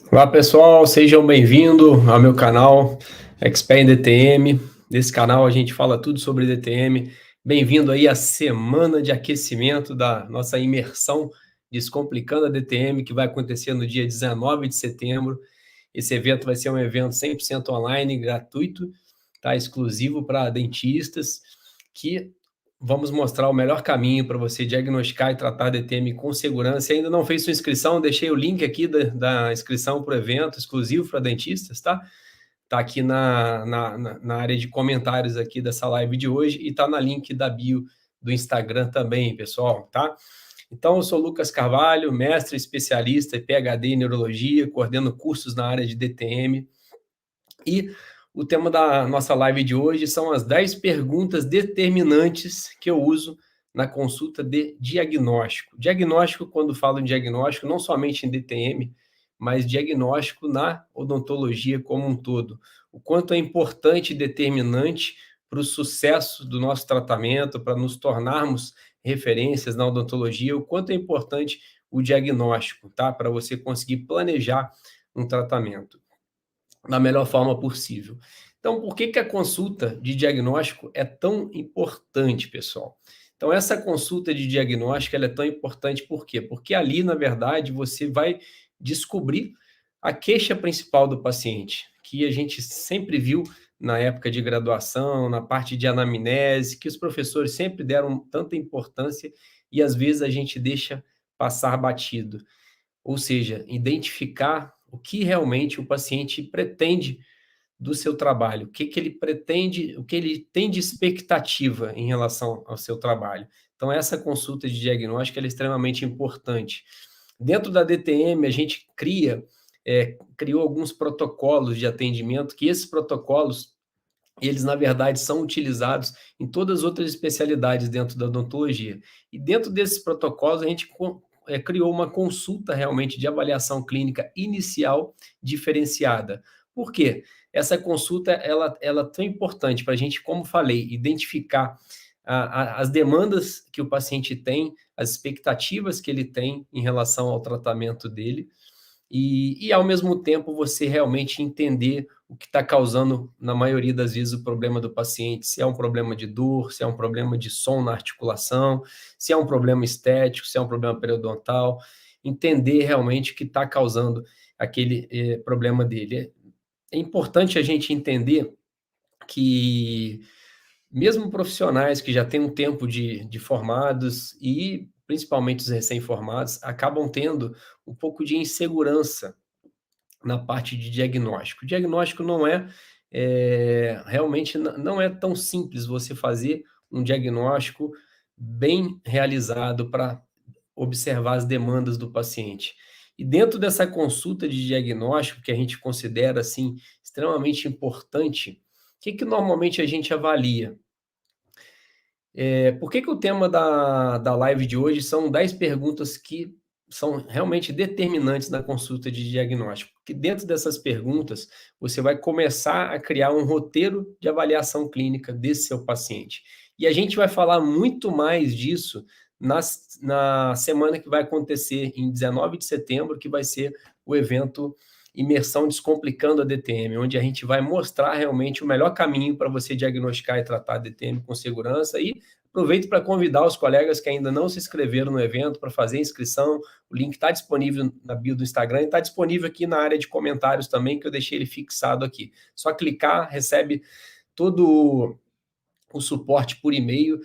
Olá pessoal, sejam bem-vindos ao meu canal Expert em DTM. Nesse canal a gente fala tudo sobre DTM. Bem-vindo aí à semana de aquecimento da nossa imersão Descomplicando a DTM, que vai acontecer no dia 19 de setembro. Esse evento vai ser um evento 100% online, gratuito, tá? Exclusivo para dentistas, que vamos mostrar o melhor caminho para você diagnosticar e tratar DTM com segurança. Se ainda não fez sua inscrição, deixei o link aqui da inscrição para o evento exclusivo para dentistas, tá? Tá aqui na área de comentários aqui dessa live de hoje e tá na link da bio do Instagram também, pessoal, tá? Então, eu sou Lucas Carvalho, mestre especialista e PhD em neurologia, coordeno cursos na área de DTM e o tema da nossa live de hoje são as 10 perguntas determinantes que eu uso na consulta de diagnóstico. Diagnóstico, quando falo em diagnóstico, não somente em DTM, mas diagnóstico na odontologia como um todo. O quanto é importante e determinante para o sucesso do nosso tratamento, para nos tornarmos referências na odontologia, o quanto é importante o diagnóstico, tá? Para você conseguir planejar um tratamento da melhor forma possível. Então, por que que a consulta de diagnóstico é tão importante, pessoal? Então, essa consulta de diagnóstico ela é tão importante por quê? Porque ali, na verdade, você vai descobrir a queixa principal do paciente, que a gente sempre viu na época de graduação, na parte de anamnese, que os professores sempre deram tanta importância e às vezes a gente deixa passar batido. Ou seja, identificar o que realmente o paciente pretende do seu trabalho, o que que ele pretende, o que ele tem de expectativa em relação ao seu trabalho. Então, essa consulta de diagnóstico ela é extremamente importante. Dentro da DTM, a gente criou alguns protocolos de atendimento, que esses protocolos, eles, na verdade, são utilizados em todas as outras especialidades dentro da odontologia. E dentro desses protocolos, a gente criou uma consulta realmente de avaliação clínica inicial diferenciada. Por quê? Essa consulta ela é tão importante para a gente, como falei, identificar as demandas que o paciente tem, as expectativas que ele tem em relação ao tratamento dele, ao mesmo tempo você realmente entender o que está causando, na maioria das vezes, o problema do paciente, se é um problema de dor, se é um problema de som na articulação, se é um problema estético, se é um problema periodontal, entender realmente o que está causando aquele problema dele. É importante a gente entender que mesmo profissionais que já têm um tempo de formados e principalmente os recém-formados, acabam tendo um pouco de insegurança na parte de diagnóstico. O diagnóstico não realmente não é tão simples você fazer um diagnóstico bem realizado para observar as demandas do paciente. E dentro dessa consulta de diagnóstico, que a gente considera, assim, extremamente importante, o que que normalmente a gente avalia? Por que que o tema da live de hoje são 10 perguntas que são realmente determinantes na consulta de diagnóstico? Porque dentro dessas perguntas, você vai começar a criar um roteiro de avaliação clínica desse seu paciente. E a gente vai falar muito mais disso na semana que vai acontecer em 19 de setembro, que vai ser o evento Imersão Descomplicando a DTM, onde a gente vai mostrar realmente o melhor caminho para você diagnosticar e tratar a DTM com segurança. E aproveito para convidar os colegas que ainda não se inscreveram no evento para fazer a inscrição. O link está disponível na bio do Instagram e está disponível aqui na área de comentários também, que eu deixei ele fixado aqui. Só clicar, recebe todo o suporte por e-mail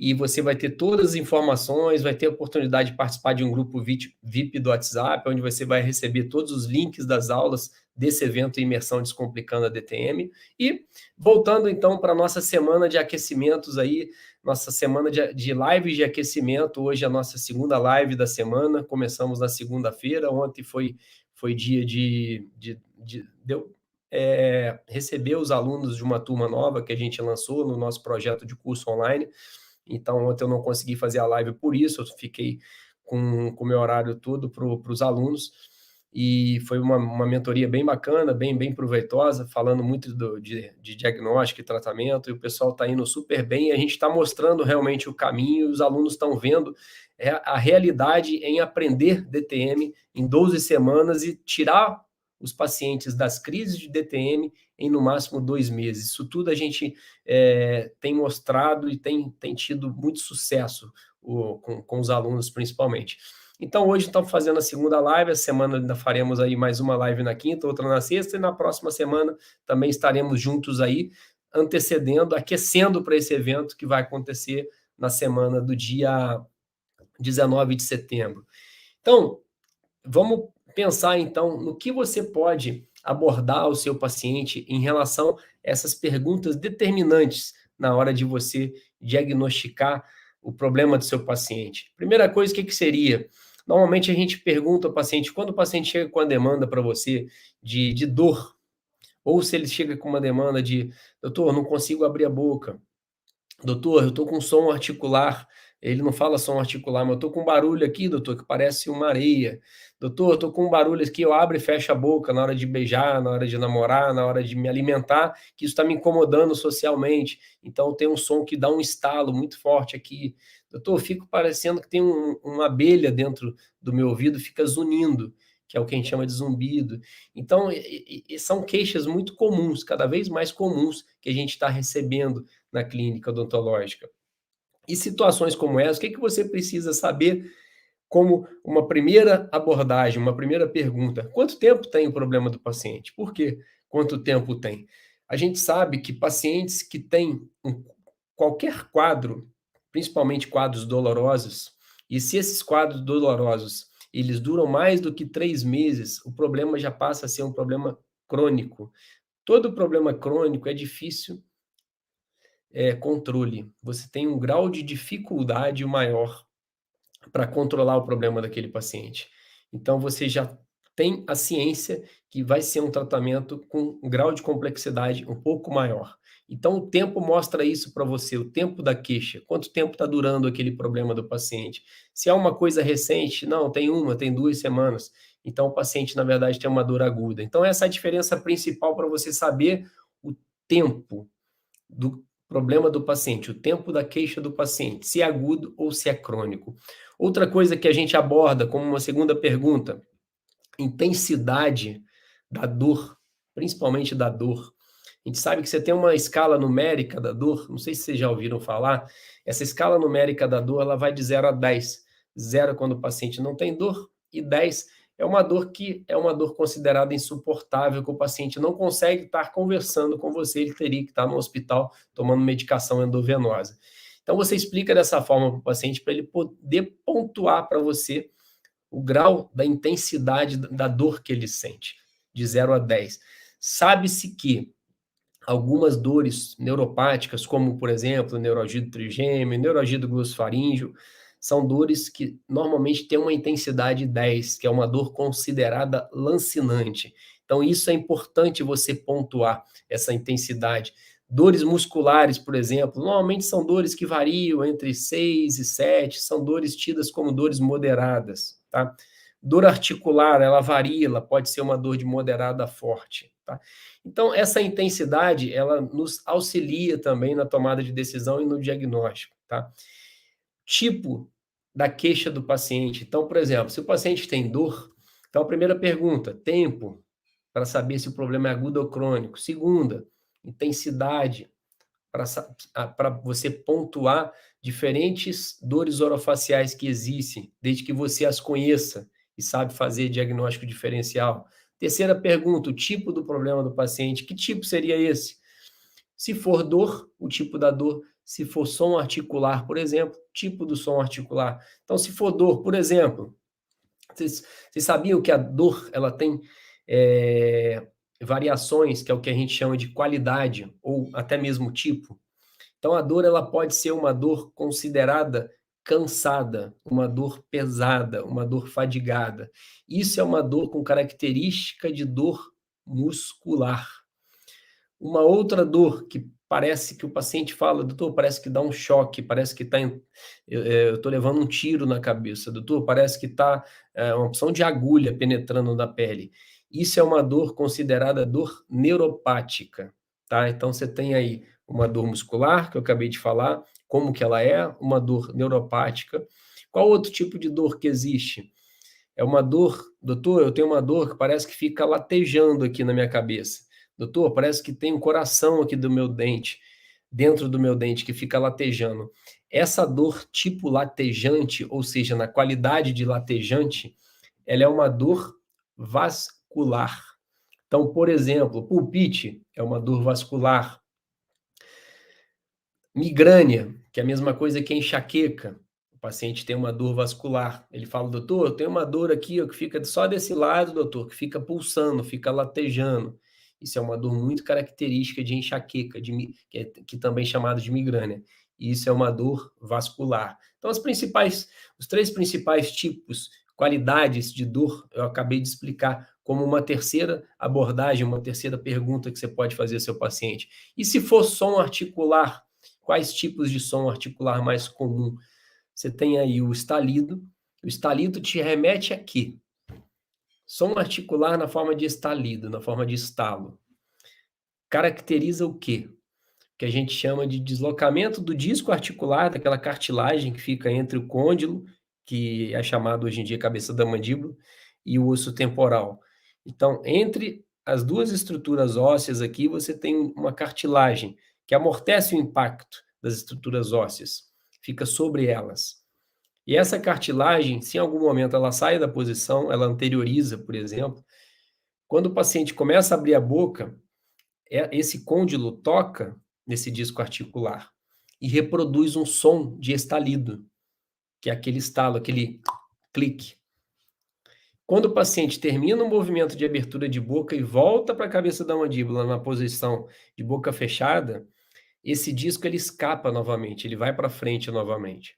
e você vai ter todas as informações, vai ter a oportunidade de participar de um grupo VIP do WhatsApp, onde você vai receber todos os links das aulas desse evento Imersão Descomplicando a DTM. E voltando então para a nossa semana de aquecimentos aí, nossa semana de lives de aquecimento, hoje é a nossa segunda live da semana, começamos na segunda-feira, ontem foi dia de receber os alunos de uma turma nova que a gente lançou no nosso projeto de curso online. Então, ontem eu não consegui fazer a live por isso, eu fiquei com o meu horário todo para os alunos, e foi uma mentoria bem bacana, bem proveitosa, falando muito de diagnóstico e tratamento, e o pessoal está indo super bem, e a gente está mostrando realmente o caminho, e os alunos estão vendo a realidade em aprender DTM em 12 semanas e tirar os pacientes das crises de DTM em no máximo 2 meses. Isso tudo a gente tem mostrado e tem tido muito sucesso com os alunos, principalmente. Então, hoje estamos fazendo a segunda live, essa semana ainda faremos aí mais uma live na quinta, outra na sexta, e na próxima semana também estaremos juntos aí, antecedendo, aquecendo para esse evento que vai acontecer na semana do dia 19 de setembro. Então, vamos pensar então no que você pode abordar o seu paciente em relação a essas perguntas determinantes na hora de você diagnosticar o problema do seu paciente. Primeira coisa, o que seria? Normalmente a gente pergunta ao paciente, quando o paciente chega com a demanda para você de dor, ou se ele chega com uma demanda de, doutor, não consigo abrir a boca, doutor, eu estou com som articular. Ele não fala som articular, mas eu estou com um barulho aqui, doutor, que parece uma areia. Doutor, eu estou com um barulho aqui, eu abro e fecho a boca na hora de beijar, na hora de namorar, na hora de me alimentar, que isso está me incomodando socialmente. Então tem um som que dá um estalo muito forte aqui. Doutor, eu fico parecendo que tem uma abelha dentro do meu ouvido, fica zunindo, que é o que a gente chama de zumbido. Então, são queixas muito comuns, cada vez mais comuns, que a gente está recebendo na clínica odontológica. E situações como essa, o que você precisa saber como uma primeira abordagem, uma primeira pergunta? Quanto tempo tem o problema do paciente? Por quê? Quanto tempo tem? A gente sabe que pacientes que têm qualquer quadro, principalmente quadros dolorosos, e se esses quadros dolorosos eles duram mais do que 3 meses, o problema já passa a ser um problema crônico. Todo problema crônico é difícil controle. Você tem um grau de dificuldade maior para controlar o problema daquele paciente. Então, você já tem a ciência que vai ser um tratamento com um grau de complexidade um pouco maior. Então, o tempo mostra isso para você, o tempo da queixa, quanto tempo está durando aquele problema do paciente. Se é uma coisa recente, não, tem 2 semanas. Então, o paciente, na verdade, tem uma dor aguda. Então, essa é a diferença principal para você saber o tempo do problema do paciente, o tempo da queixa do paciente, se é agudo ou se é crônico. Outra coisa que a gente aborda como uma segunda pergunta, intensidade da dor, principalmente da dor. A gente sabe que você tem uma escala numérica da dor, não sei se vocês já ouviram falar, essa escala numérica da dor, ela vai de 0 a 10. 0 quando o paciente não tem dor e 10 é uma dor que é uma dor considerada insuportável, que o paciente não consegue estar conversando com você, ele teria que estar no hospital tomando medicação endovenosa. Então você explica dessa forma para o paciente, para ele poder pontuar para você o grau da intensidade da dor que ele sente, de 0 a 10. Sabe-se que algumas dores neuropáticas, como, por exemplo, neuralgia do trigêmeo, neuralgia do glossofaríngeo, são dores que normalmente têm uma intensidade 10, que é uma dor considerada lancinante. Então, isso é importante você pontuar, essa intensidade. Dores musculares, por exemplo, normalmente são dores que variam entre 6 e 7, são dores tidas como dores moderadas, tá? Dor articular, ela varia, ela pode ser uma dor de moderada a forte, tá? Então, essa intensidade, ela nos auxilia também na tomada de decisão e no diagnóstico, tá? Tipo da queixa do paciente. Então, por exemplo, se o paciente tem dor, então a primeira pergunta, tempo, para saber se o problema é agudo ou crônico. Segunda, intensidade, para você pontuar diferentes dores orofaciais que existem, desde que você as conheça e sabe fazer diagnóstico diferencial. Terceira pergunta, o tipo do problema do paciente, que tipo seria esse? Se for dor, o tipo da dor. Se for som articular, por exemplo, tipo do som articular. Então, se for dor, por exemplo, vocês sabiam que a dor ela tem variações, que é o que a gente chama de qualidade, ou até mesmo tipo? Então, a dor ela pode ser uma dor considerada cansada, uma dor pesada, uma dor fadigada. Isso é uma dor com característica de dor muscular. Uma outra dor que parece que o paciente fala, doutor, parece que dá um choque, parece que está eu estou levando um tiro na cabeça, doutor, parece que está uma opção de agulha penetrando na pele. Isso é uma dor considerada dor neuropática, tá? Então você tem aí uma dor muscular, que eu acabei de falar, como que ela é, uma dor neuropática. Qual outro tipo de dor que existe? É uma dor, doutor, eu tenho uma dor que parece que fica latejando aqui na minha cabeça. Doutor, parece que tem um coração aqui do meu dente, dentro do meu dente, que fica latejando. Essa dor tipo latejante, ou seja, na qualidade de latejante, ela é uma dor vascular. Então, por exemplo, pulpite é uma dor vascular. Migrânia, que é a mesma coisa que enxaqueca. O paciente tem uma dor vascular. Ele fala, doutor, eu tenho uma dor aqui, ó, que fica só desse lado, doutor, que fica pulsando, fica latejando. Isso é uma dor muito característica de enxaqueca, que também é chamado de migrânia. E isso é uma dor vascular. Então, os três principais tipos, qualidades de dor, eu acabei de explicar como uma terceira abordagem, uma terceira pergunta que você pode fazer ao seu paciente. E se for som articular? Quais tipos de som articular mais comum? Você tem aí o estalido. O estalido te remete a quê? Som articular na forma de estalido, na forma de estalo. Caracteriza o quê? Que a gente chama de deslocamento do disco articular, daquela cartilagem que fica entre o côndilo, que é chamado hoje em dia cabeça da mandíbula, e o osso temporal. Então, entre as duas estruturas ósseas aqui, você tem uma cartilagem que amortece o impacto das estruturas ósseas, fica sobre elas. E essa cartilagem, se em algum momento ela sai da posição, ela anterioriza, por exemplo, quando o paciente começa a abrir a boca, esse côndilo toca nesse disco articular e reproduz um som de estalido, que é aquele estalo, aquele clique. Quando o paciente termina o movimento de abertura de boca e volta para a cabeça da mandíbula na posição de boca fechada, esse disco ele escapa novamente, ele vai para frente novamente.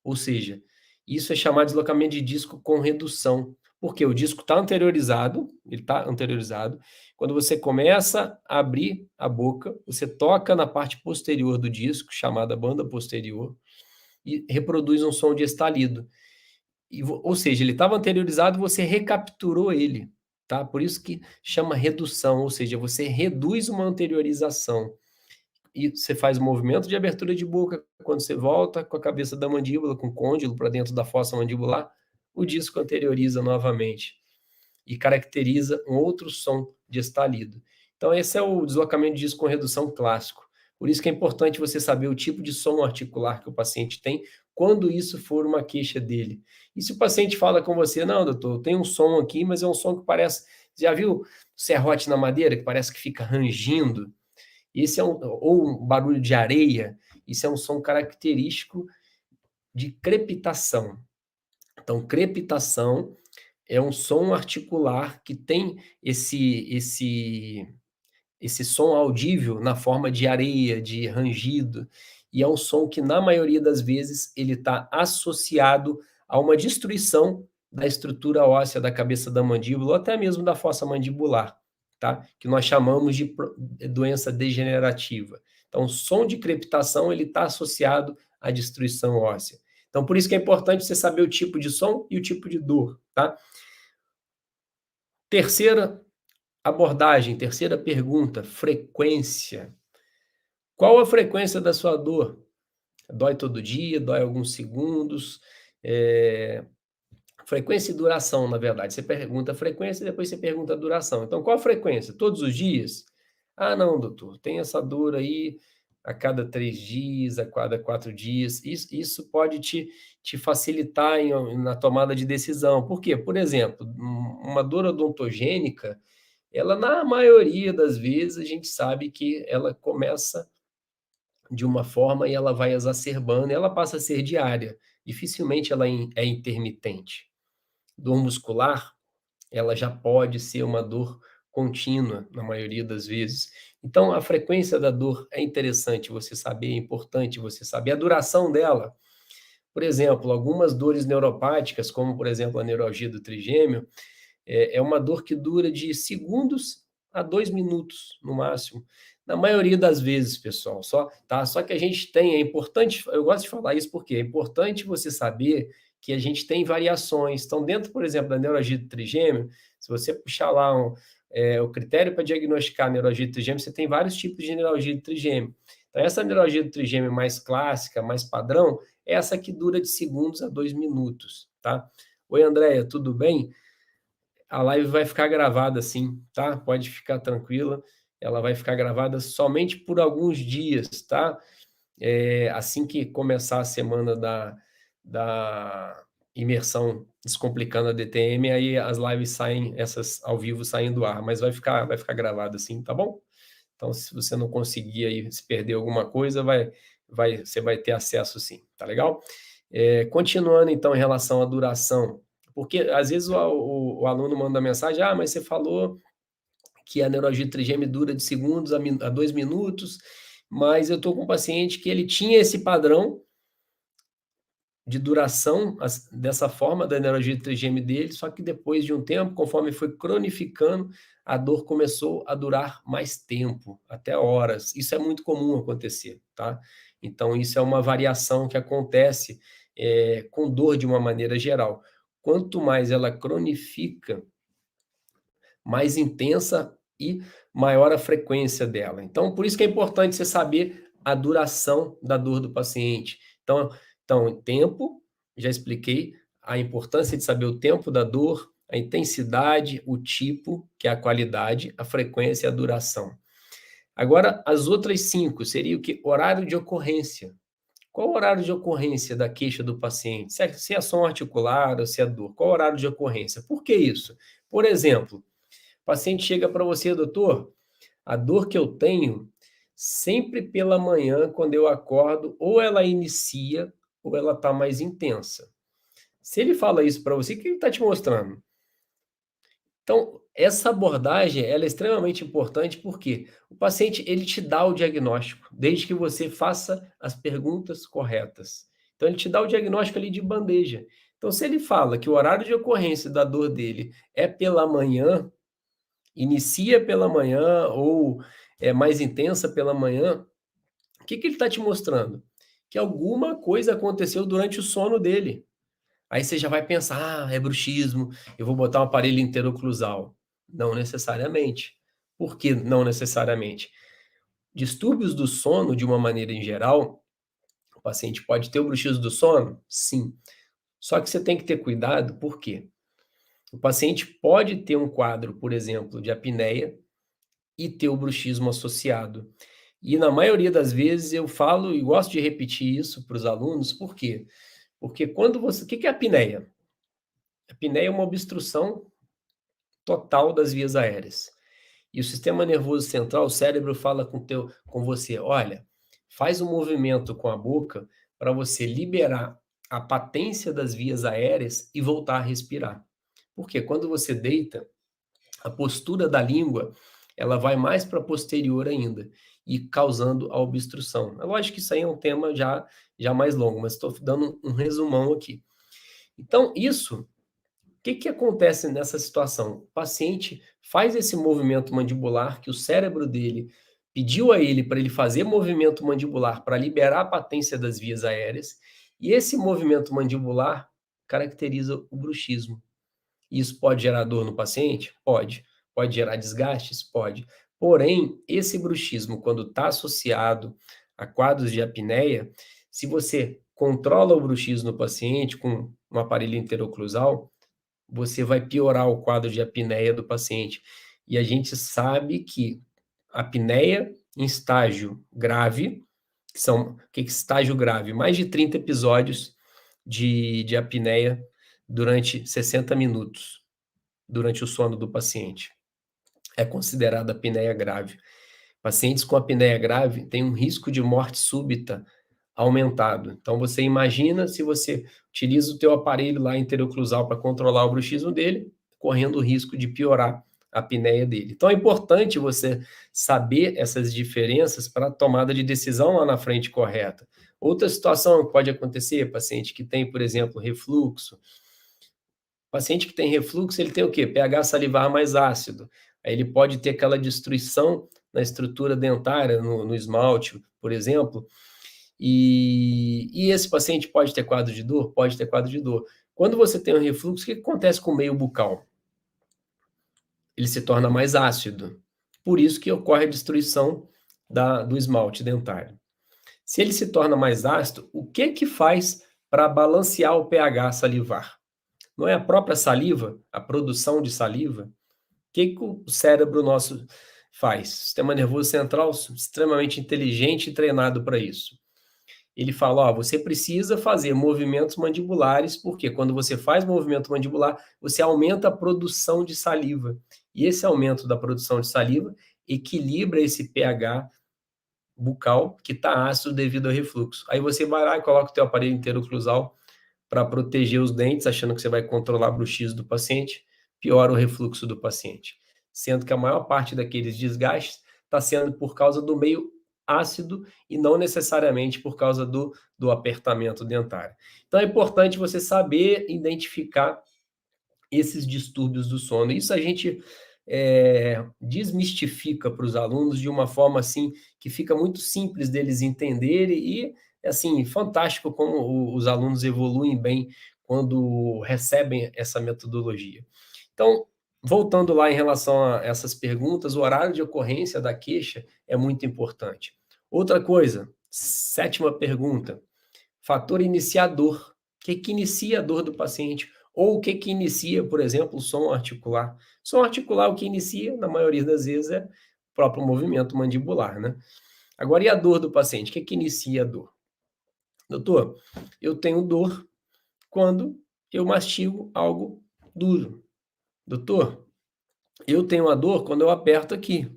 Ou seja, isso é chamado de deslocamento de disco com redução, porque o disco está anteriorizado, ele está anteriorizado. Quando você começa a abrir a boca, você toca na parte posterior do disco, chamada banda posterior, e reproduz um som de estalido. Ou seja, ele estava anteriorizado, você recapturou ele, tá? Por isso que chama redução, ou seja, você reduz uma anteriorização. E você faz o movimento de abertura de boca, quando você volta com a cabeça da mandíbula, com o côndilo para dentro da fossa mandibular, o disco anterioriza novamente e caracteriza um outro som de estalido. Então, esse é o deslocamento de disco com redução clássico. Por isso que é importante você saber o tipo de som articular que o paciente tem, quando isso for uma queixa dele. E se o paciente fala com você, não, doutor, tem um som aqui, mas é um som que parece... Já viu o serrote na madeira, que parece que fica rangindo? Esse é ou um barulho de areia, isso é um som característico de crepitação. Então, crepitação é um som articular que tem esse som audível na forma de areia, de rangido, e é um som que, na maioria das vezes, ele está associado a uma destruição da estrutura óssea da cabeça da mandíbula, ou até mesmo da fossa mandibular, tá? Que nós chamamos de doença degenerativa. Então, o som de crepitação, ele está associado à destruição óssea. Então, por isso que é importante você saber o tipo de som e o tipo de dor, tá? Terceira abordagem, terceira pergunta, frequência. Qual a frequência da sua dor? Dói todo dia, dói alguns segundos? Frequência e duração, na verdade. Você pergunta a frequência e depois você pergunta a duração. Então, qual a frequência? Todos os dias? Ah, não, doutor, tem essa dor aí a cada 3 dias, a cada 4 dias. Isso pode te facilitar na tomada de decisão. Por quê? Por exemplo, uma dor odontogênica, ela, na maioria das vezes, a gente sabe que ela começa de uma forma e ela vai exacerbando, e ela passa a ser diária. Dificilmente ela é intermitente. Dor muscular, ela já pode ser uma dor contínua, na maioria das vezes. Então, a frequência da dor é interessante você saber, é importante você saber. A duração dela, por exemplo, algumas dores neuropáticas, como, por exemplo, a neuralgia do trigêmeo, é uma dor que dura de segundos a 2 minutos, no máximo. Na maioria das vezes, pessoal, só que a gente tem, é importante, eu gosto de falar isso porque é importante você saber que a gente tem variações. Então, dentro, por exemplo, da neuralgia do trigêmeo, se você puxar lá o critério para diagnosticar a neuralgia do trigêmeo, você tem vários tipos de neuralgia do trigêmeo. Então, essa neuralgia do trigêmeo mais clássica, mais padrão, é essa que dura de segundos a 2 minutos, tá? Oi, Andréia, tudo bem? A live vai ficar gravada sim, tá? Pode ficar tranquila. Ela vai ficar gravada somente por alguns dias, tá? Assim que começar a semana da imersão Descomplicando a DTM, aí as lives saem, essas ao vivo saem do ar, mas vai ficar gravada sim, tá bom? Então, se você não conseguir aí, se perder alguma coisa, você vai ter acesso sim, tá legal? Continuando então em relação à duração, porque às vezes o aluno manda mensagem, mas você falou que a neuralgia trigêmea dura de segundos a 2 minutos, mas eu estou com um paciente que ele tinha esse padrão de duração dessa forma da neuralgia trigêmea dele, só que depois de um tempo, conforme foi cronificando, a dor começou a durar mais tempo, até horas. Isso é muito comum acontecer, tá? Então, isso é uma variação que acontece com dor de uma maneira geral. Quanto mais ela cronifica, mais intensa e maior a frequência dela. Então, por isso que é importante você saber a duração da dor do paciente. Então, tempo, já expliquei a importância de saber o tempo da dor, a intensidade, o tipo, que é a qualidade, a frequência e a duração. Agora, as outras 5 seria o que? Horário de ocorrência. Qual o horário de ocorrência da queixa do paciente? Se é som articular ou se é dor? Qual o horário de ocorrência? Por que isso? Por exemplo, o paciente chega para você, doutor, a dor que eu tenho, sempre pela manhã, quando eu acordo, ou ela inicia, ou ela está mais intensa. Se ele fala isso para você, o que ele está te mostrando? Então, essa abordagem, ela é extremamente importante porque o paciente, ele te dá o diagnóstico, desde que você faça as perguntas corretas. Então, ele te dá o diagnóstico ali de bandeja. Então, se ele fala que o horário de ocorrência da dor dele é pela manhã, inicia pela manhã ou é mais intensa pela manhã, o que ele está te mostrando? Que alguma coisa aconteceu durante o sono dele. Aí você já vai pensar, é bruxismo, eu vou botar um aparelho interoclusal. Não necessariamente. Por que não necessariamente? Distúrbios do sono, de uma maneira em geral, o paciente pode ter o bruxismo do sono? Sim. Só que você tem que ter cuidado, por quê? O paciente pode ter um quadro, por exemplo, de apneia e ter o bruxismo associado. E na maioria das vezes eu falo e gosto de repetir isso para os alunos, por quê? Porque quando você. O que é a apneia? A apneia é uma obstrução total das vias aéreas. E o sistema nervoso central, o cérebro, fala com você: olha, faz um movimento com a boca para você liberar a patência das vias aéreas e voltar a respirar. Porque quando você deita, a postura da língua ela vai mais para posterior ainda e causando a obstrução. É lógico que isso aí é um tema já mais longo, mas estou dando um resumão aqui. Então, isso, o que acontece nessa situação? O paciente faz esse movimento mandibular que o cérebro dele pediu a ele para ele fazer movimento mandibular para liberar a patência das vias aéreas, e esse movimento mandibular caracteriza o bruxismo. Isso pode gerar dor no paciente? Pode. Pode gerar desgastes? Pode. Porém, esse bruxismo, quando está associado a quadros de apneia, se você controla o bruxismo no paciente com um aparelho interoclusal, você vai piorar o quadro de apneia do paciente. E a gente sabe que apneia em estágio grave, que é estágio grave? Mais de 30 episódios de apneia durante 60 minutos durante o sono do paciente. É considerada apneia grave. Pacientes com apneia grave têm um risco de morte súbita aumentado. Então, você imagina se você utiliza o teu aparelho lá interoclusal para controlar o bruxismo dele, correndo o risco de piorar a apneia dele. Então, é importante você saber essas diferenças para a tomada de decisão lá na frente correta. Outra situação que pode acontecer, paciente que tem, por exemplo, refluxo, paciente que tem refluxo, ele tem o quê? pH salivar mais ácido. Aí ele pode ter aquela destruição na estrutura dentária, no esmalte, por exemplo. E esse paciente pode ter quadro de dor? Pode ter quadro de dor. Quando você tem um refluxo, o que acontece com o meio bucal? Ele se torna mais ácido. Por isso que ocorre a destruição do esmalte dentário. Se ele se torna mais ácido, o que faz para balancear o pH salivar? Não é a própria saliva, a produção de saliva? O que o cérebro nosso faz? Sistema nervoso central extremamente inteligente e treinado para isso. Ele fala: ó, você precisa fazer movimentos mandibulares, porque quando você faz movimento mandibular, você aumenta a produção de saliva. E esse aumento da produção de saliva equilibra esse pH bucal que está ácido devido ao refluxo. Aí você vai lá e coloca o teu aparelho interoclusal para proteger os dentes, achando que você vai controlar a bruxismo do paciente, piora o refluxo do paciente. Sendo que a maior parte daqueles desgastes está sendo por causa do meio ácido e não necessariamente por causa do apertamento dentário. Então é importante você saber identificar esses distúrbios do sono. Isso a gente desmistifica para os alunos de uma forma assim que fica muito simples deles entenderem e assim fantástico como os alunos evoluem bem quando recebem essa metodologia. Então, voltando lá em relação a essas perguntas, o horário de ocorrência da queixa é muito importante. Outra coisa, sétima pergunta, fator iniciador. O que inicia a dor do paciente? Ou o que inicia, por exemplo, o som articular? Som articular, o que inicia, na maioria das vezes, é o próprio movimento mandibular, né? Agora, e a dor do paciente? O que inicia a dor? Doutor, eu tenho dor quando eu mastigo algo duro. Doutor, eu tenho a dor quando eu aperto aqui.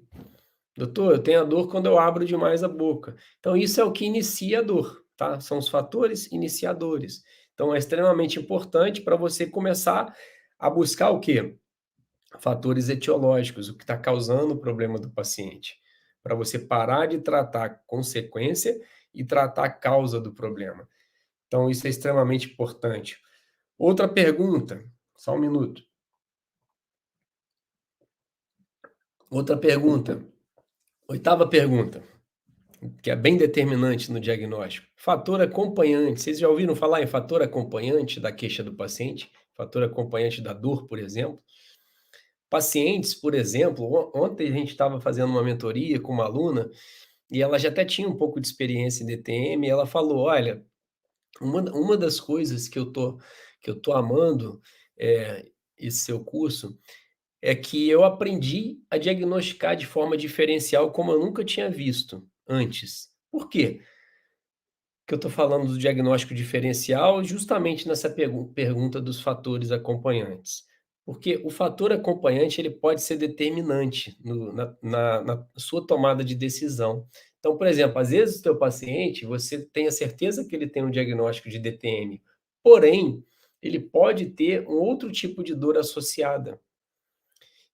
Doutor, eu tenho a dor quando eu abro demais a boca. Então, isso é o que inicia a dor, tá? São os fatores iniciadores. Então, é extremamente importante para você começar a buscar o quê? Fatores etiológicos, o que está causando o problema do paciente. Para você parar de tratar a consequência e tratar a causa do problema. Então, isso é extremamente importante. Outra pergunta, só um minuto. Outra pergunta, oitava pergunta, que é bem determinante no diagnóstico. Fator acompanhante. Vocês já ouviram falar em fator acompanhante da queixa do paciente? Fator acompanhante da dor, por exemplo? Pacientes, por exemplo, ontem a gente estava fazendo uma mentoria com uma aluna e ela já até tinha um pouco de experiência em DTM e ela falou: olha, uma das coisas que eu tô amando esse seu curso é que eu aprendi a diagnosticar de forma diferencial como eu nunca tinha visto antes. Por quê que eu estou falando do diagnóstico diferencial? Justamente nessa pergunta dos fatores acompanhantes. Porque o fator acompanhante ele pode ser determinante na sua tomada de decisão. Então, por exemplo, às vezes o teu paciente, você tem a certeza que ele tem um diagnóstico de DTM, porém, ele pode ter um outro tipo de dor associada.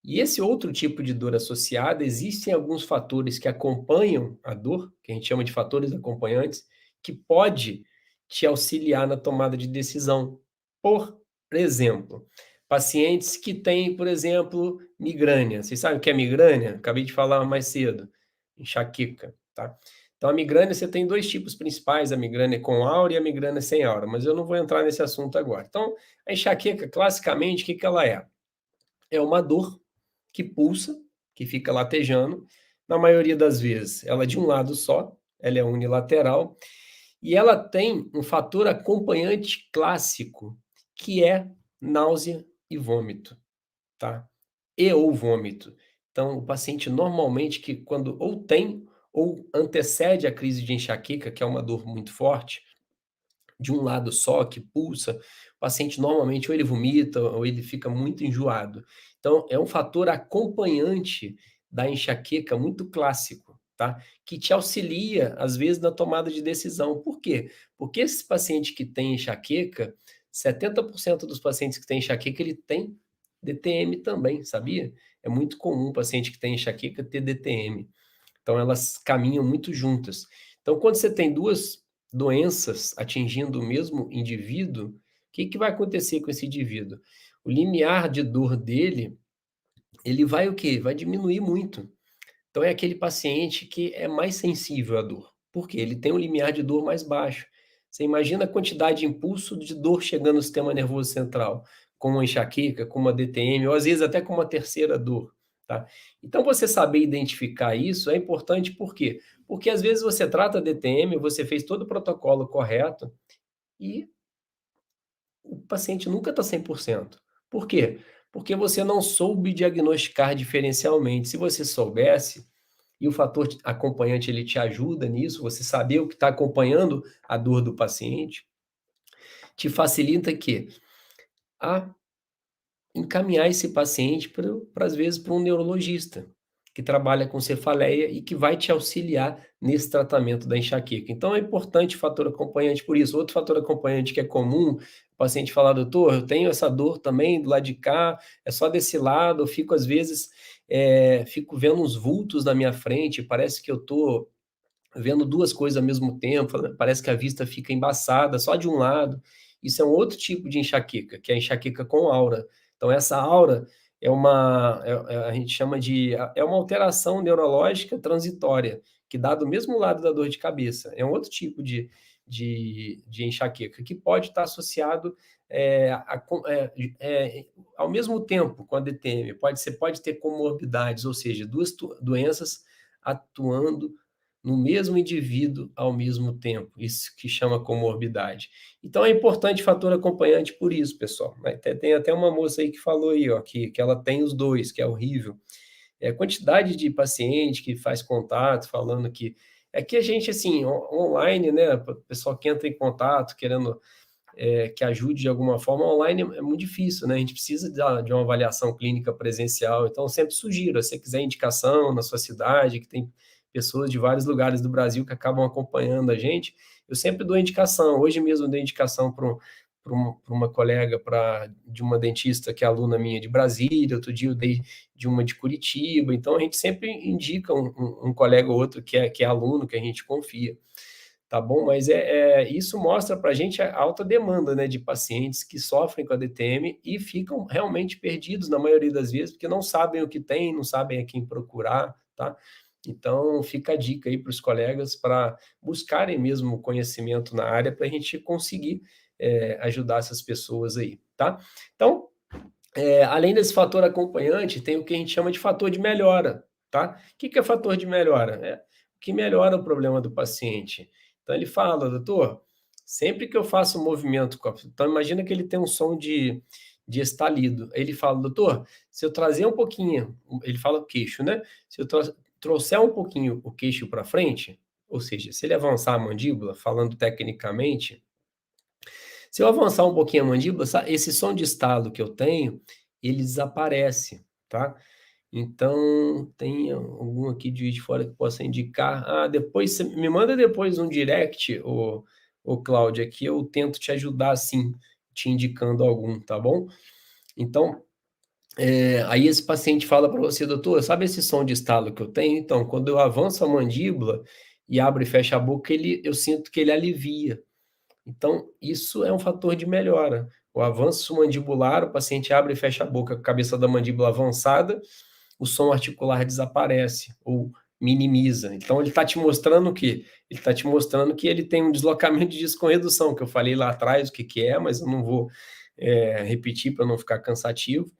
E esse outro tipo de dor associada, existem alguns fatores que acompanham a dor, que a gente chama de fatores acompanhantes, que pode te auxiliar na tomada de decisão. Por exemplo, pacientes que têm, por exemplo, migrânia. Vocês sabem o que é migrânia? Acabei de falar mais cedo. Enxaqueca, tá? Então, a migrânia, você tem dois tipos principais, a migrânia com aura e a migrânia sem aura, mas eu não vou entrar nesse assunto agora. Então, a enxaqueca, classicamente, o que ela é? É uma dor que pulsa, que fica latejando. Na maioria das vezes, ela é de um lado só, ela é unilateral, e ela tem um fator acompanhante clássico, que é náusea e vômito, tá? E ou vômito. Então, o paciente normalmente que quando ou tem ou antecede a crise de enxaqueca, que é uma dor muito forte, de um lado só, que pulsa, o paciente normalmente ou ele vomita ou ele fica muito enjoado. Então, é um fator acompanhante da enxaqueca muito clássico, tá? Que te auxilia, às vezes, na tomada de decisão. Por quê? Porque esse paciente que tem enxaqueca, 70% dos pacientes que têm enxaqueca, ele tem DTM também, sabia? É muito comum o paciente que tem enxaqueca ter DTM. Então, elas caminham muito juntas. Então, quando você tem duas doenças atingindo o mesmo indivíduo, o que vai acontecer com esse indivíduo? O limiar de dor dele, ele vai o quê? Vai diminuir muito. Então, é aquele paciente que é mais sensível à dor. Por quê? Ele tem um limiar de dor mais baixo. Você imagina a quantidade de impulso de dor chegando no sistema nervoso central, com uma enxaqueca, com uma DTM, ou às vezes até com uma terceira dor, tá? Então, você saber identificar isso é importante, por quê? Porque às vezes você trata a DTM, você fez todo o protocolo correto e o paciente nunca está 100%. Por quê? Porque você não soube diagnosticar diferencialmente. Se você soubesse, e o fator acompanhante ele te ajuda nisso, você saber o que está acompanhando a dor do paciente, te facilita que a encaminhar esse paciente para às vezes para um neurologista, que trabalha com cefaleia e que vai te auxiliar nesse tratamento da enxaqueca. Então é importante o fator acompanhante por isso. Outro fator acompanhante que é comum, o paciente falar: "Doutor, eu tenho essa dor também do lado de cá, é só desse lado, eu fico às vezes, fico vendo uns vultos na minha frente, parece que eu tô vendo 2 coisas ao mesmo tempo, parece que a vista fica embaçada só de um lado". Isso é um outro tipo de enxaqueca, que é a enxaqueca com aura. Então essa aura é uma a gente chama de é uma alteração neurológica transitória, que dá do mesmo lado da dor de cabeça. É um outro tipo de enxaqueca, que pode estar associado, ao mesmo tempo com a DTM. Pode ter comorbidades, ou seja, 2 doenças atuando no mesmo indivíduo ao mesmo tempo, isso que chama comorbidade. Então é importante fator acompanhante por isso, pessoal. Tem até uma moça aí que falou aí, ó, que ela tem os 2, que é horrível. É a quantidade de paciente que faz contato falando que é que a gente, assim, online, né, o pessoal que entra em contato querendo, que ajude de alguma forma, online é muito difícil, né, a gente precisa de uma avaliação clínica presencial, então eu sempre sugiro, se você quiser indicação na sua cidade, que tem pessoas de vários lugares do Brasil que acabam acompanhando a gente, eu sempre dou indicação. Hoje mesmo eu dei indicação para uma colega de uma dentista que é aluna minha de Brasília, outro dia eu dei de uma de Curitiba, então a gente sempre indica um colega ou outro que é aluno, que a gente confia. Tá bom? Mas isso mostra para a gente a alta demanda, né, de pacientes que sofrem com a DTM e ficam realmente perdidos na maioria das vezes, porque não sabem o que tem, não sabem a quem procurar, tá? Então fica a dica aí para os colegas para buscarem mesmo conhecimento na área para a gente conseguir, ajudar essas pessoas aí, tá? Então, além desse fator acompanhante, tem o que a gente chama de fator de melhora, tá? O que que é fator de melhora? É o que melhora o problema do paciente. Então ele fala: "Doutor, sempre que eu faço um movimento com a", então imagina que ele tem um som de estalido. Ele fala: "Doutor, se eu trazer um pouquinho", ele fala o queixo, né? "Se eu trouxer um pouquinho o queixo para frente", ou seja, se ele avançar a mandíbula, falando tecnicamente, se eu avançar um pouquinho a mandíbula, esse som de estalo que eu tenho, ele desaparece, tá? Então, tem algum aqui de Juiz de Fora que possa indicar? Ah, depois você me manda depois um direct, ô Cláudia, que eu tento te ajudar, assim, te indicando algum, tá bom? Então, aí esse paciente fala para você: "Doutor, sabe esse som de estalo que eu tenho? Então, quando eu avanço a mandíbula e abro e fecho a boca, eu sinto que ele alivia". Então, isso é um fator de melhora. O avanço mandibular, o paciente abre e fecha a boca com a cabeça da mandíbula avançada, o som articular desaparece ou minimiza. Então, ele está te mostrando o quê? Ele está te mostrando que ele tem um deslocamento de disco com redução, que eu falei lá atrás o que que é, mas eu não vou, repetir para não ficar cansativo.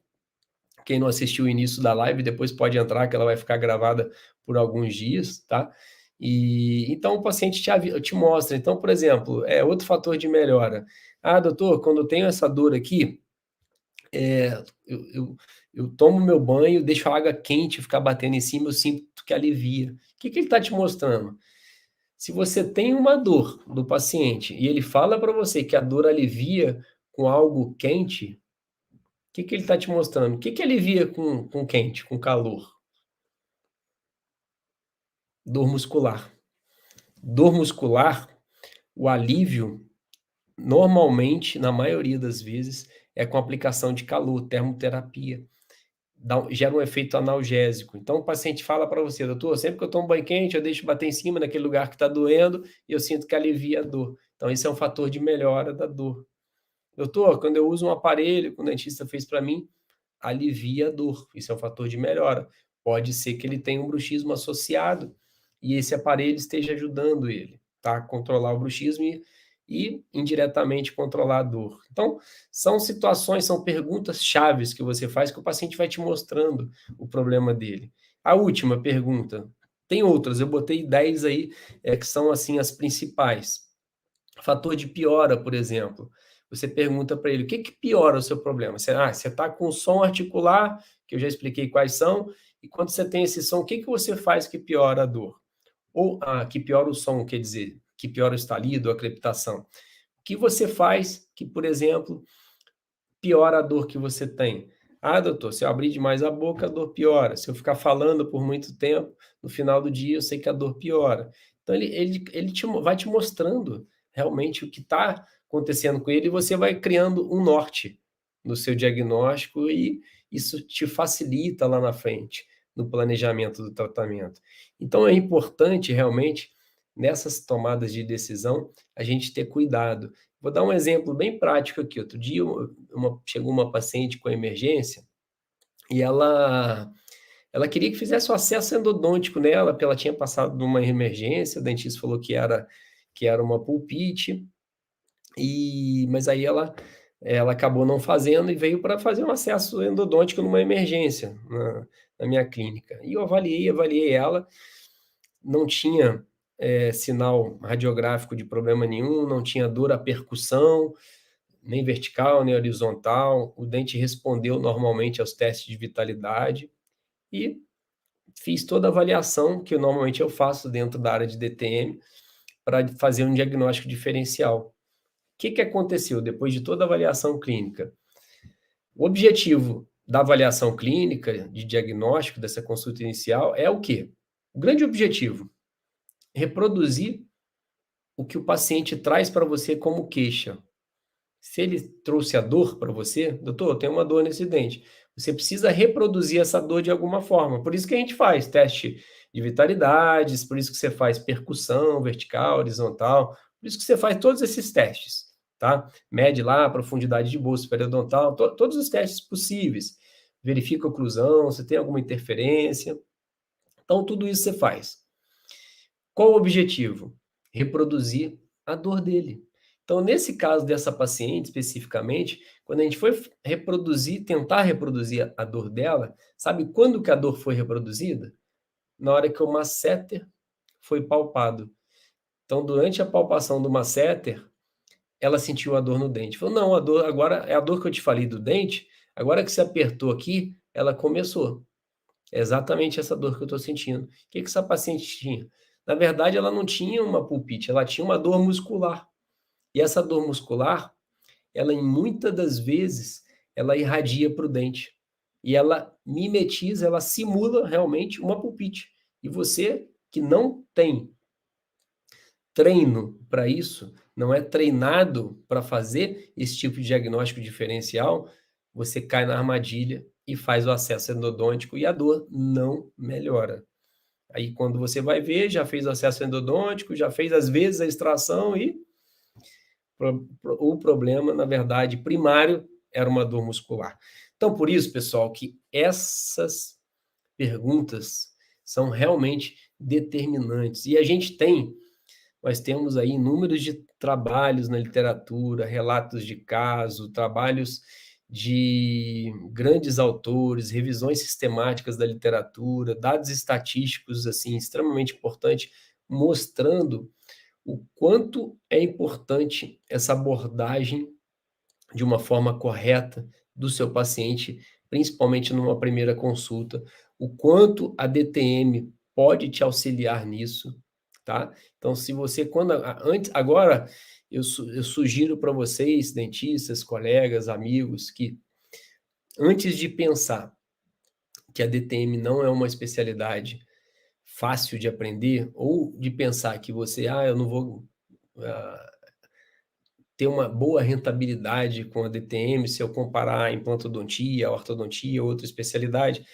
Quem não assistiu o início da live, depois pode entrar, que ela vai ficar gravada por alguns dias, tá? E então o paciente te mostra. Então, por exemplo, é outro fator de melhora. Ah, doutor, quando eu tenho essa dor aqui, eu tomo meu banho, deixo a água quente ficar batendo em cima, eu sinto que alivia. O que que ele está te mostrando? Se você tem uma dor do paciente e ele fala para você que a dor alivia com algo quente, o que que ele está te mostrando? O que que alivia com quente, com calor? Dor muscular. Dor muscular, o alívio, normalmente, na maioria das vezes, é com aplicação de calor, termoterapia. Gera um efeito analgésico. Então o paciente fala para você: "Doutor, sempre que eu tomo banho quente, eu deixo bater em cima naquele lugar que está doendo e eu sinto que alivia a dor". Então isso é um fator de melhora da dor. "Doutor, quando eu uso um aparelho que o dentista fez para mim, alivia a dor". Isso é um fator de melhora. Pode ser que ele tenha um bruxismo associado e esse aparelho esteja ajudando ele, tá, a controlar o bruxismo e indiretamente controlar a dor. Então, são situações, são perguntas chaves que você faz que o paciente vai te mostrando o problema dele. A última pergunta, tem outras, eu botei 10 aí, que são, assim, as principais. Fator de piora, por exemplo. você pergunta para ele: "O que que piora o seu problema?". Você está com som articular, que eu já expliquei quais são, e quando você tem esse som, o que que você faz que piora a dor? Ou que piora o som, quer dizer, que piora o estalido, a crepitação. O que você faz que, por exemplo, piora a dor que você tem? "Ah, doutor, se eu abrir demais a boca, a dor piora. Se eu ficar falando por muito tempo, no final do dia eu sei que a dor piora". Então vai te mostrando realmente o que está acontecendo com ele e você vai criando um norte no seu diagnóstico e isso te facilita lá na frente, no planejamento do tratamento. Então é importante realmente, nessas tomadas de decisão, a gente ter cuidado. Vou dar um exemplo bem prático aqui. Outro dia, chegou uma paciente com emergência e ela queria que fizesse o acesso endodôntico nela, porque ela tinha passado numa emergência, o dentista falou que era uma pulpite, mas aí ela acabou não fazendo e veio para fazer um acesso endodôntico numa emergência na minha clínica. E eu avaliei ela, não tinha, sinal radiográfico de problema nenhum, não tinha dor à percussão, nem vertical, nem horizontal. O dente respondeu normalmente aos testes de vitalidade e fiz toda a avaliação que normalmente eu faço dentro da área de DTM para fazer um diagnóstico diferencial. O que que aconteceu depois de toda a avaliação clínica? O objetivo da avaliação clínica, de diagnóstico dessa consulta inicial é o quê? O grande objetivo, reproduzir o que o paciente traz para você como queixa. Se ele trouxe a dor para você: "Doutor, eu tenho uma dor nesse dente", você precisa reproduzir essa dor de alguma forma. Por isso que a gente faz teste de vitalidades, por isso que você faz percussão vertical, horizontal, por isso que você faz todos esses testes, tá. Mede lá a profundidade de bolsa periodontal, todos os testes possíveis. Verifica a oclusão, se tem alguma interferência. Então tudo isso você faz. Qual o objetivo? Reproduzir a dor dele. Então, nesse caso dessa paciente especificamente, quando a gente foi tentar reproduzir a dor dela, sabe quando que a dor foi reproduzida? Na hora que o masseter foi palpado. Então, durante a palpação do masseter, ela sentiu a dor no dente. Falou: "Não, a dor agora é a dor que eu te falei do dente, agora que você apertou aqui, ela começou". É exatamente essa dor que eu estou sentindo. O que que essa paciente tinha? Na verdade, ela não tinha uma pulpite, ela tinha uma dor muscular. E essa dor muscular, ela em muitas das vezes, ela irradia para o dente. E ela mimetiza, ela simula realmente uma pulpite. E você que não tem treino para isso, não é treinado para fazer esse tipo de diagnóstico diferencial, você cai na armadilha e faz o acesso endodôntico e a dor não melhora. Aí quando você vai ver, já fez o acesso endodôntico, já fez às vezes a extração e o problema, na verdade, primário era uma dor muscular. Então, por isso, pessoal, que essas perguntas são realmente determinantes. E nós temos aí inúmeros de trabalhos na literatura, relatos de caso, trabalhos de grandes autores, revisões sistemáticas da literatura, dados estatísticos assim extremamente importantes, mostrando o quanto é importante essa abordagem de uma forma correta do seu paciente, principalmente numa primeira consulta, o quanto a DTM pode te auxiliar nisso, tá? Então, se você antes agora eu sugiro para vocês, dentistas, colegas, amigos, que antes de pensar que a DTM não é uma especialidade fácil de aprender, ou de pensar que você, eu não vou ah, ter uma boa rentabilidade com a DTM se eu comparar a implantodontia, a ortodontia, outra especialidade,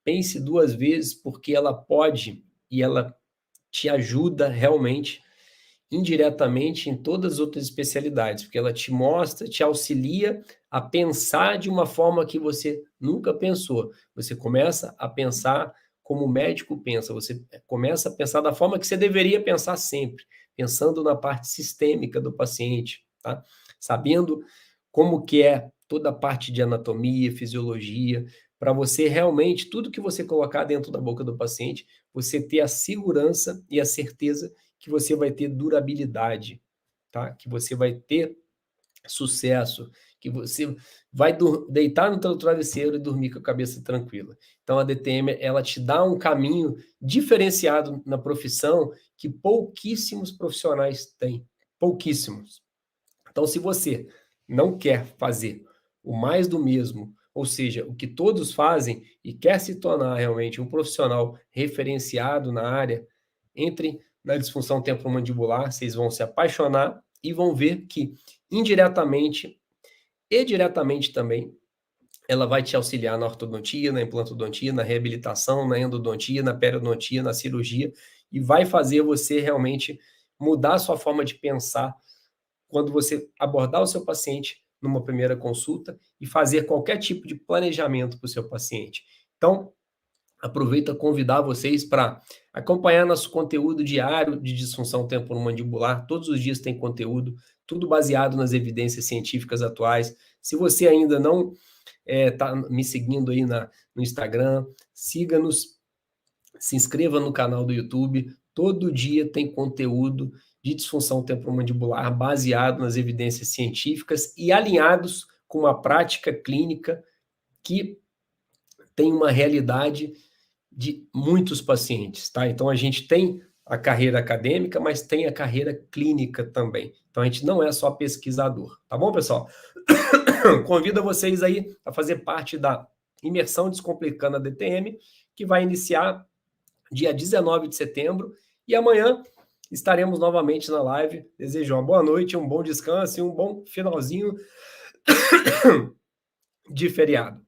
pense duas vezes, porque ela pode e ela te ajuda realmente indiretamente em todas as outras especialidades, porque ela te mostra, te auxilia a pensar de uma forma que você nunca pensou. Você começa a pensar como o médico pensa, você começa a pensar da forma que você deveria pensar sempre, pensando na parte sistêmica do paciente, tá? Sabendo como que é toda a parte de anatomia, fisiologia, para você realmente, tudo que você colocar dentro da boca do paciente, você ter a segurança e a certeza que você vai ter durabilidade, tá? Que você vai ter sucesso, que você vai deitar no teu travesseiro e dormir com a cabeça tranquila. Então a DTM, ela te dá um caminho diferenciado na profissão que pouquíssimos profissionais têm, pouquíssimos. Então se você não quer fazer o mais do mesmo, ou seja, o que todos fazem e quer se tornar realmente um profissional referenciado na área, entre na disfunção temporomandibular, vocês vão se apaixonar e vão ver que indiretamente e diretamente também ela vai te auxiliar na ortodontia, na implantodontia, na reabilitação, na endodontia, na periodontia, na cirurgia, e vai fazer você realmente mudar a sua forma de pensar quando você abordar o seu paciente numa primeira consulta e fazer qualquer tipo de planejamento para o seu paciente. Então, aproveito a convidar vocês para acompanhar nosso conteúdo diário de disfunção temporomandibular. Todos os dias tem conteúdo, tudo baseado nas evidências científicas atuais. Se você ainda não está me seguindo aí no Instagram, siga-nos, se inscreva no canal do YouTube. Todo dia tem conteúdo de disfunção temporomandibular baseado nas evidências científicas e alinhados com uma prática clínica que tem uma realidade de muitos pacientes, tá? Então a gente tem a carreira acadêmica, mas tem a carreira clínica também. Então a gente não é só pesquisador, tá bom, pessoal? Convido vocês aí a fazer parte da imersão Descomplicando a DTM, que vai iniciar dia 19 de setembro, e amanhã estaremos novamente na live. Desejo uma boa noite, um bom descanso e um bom finalzinho de feriado.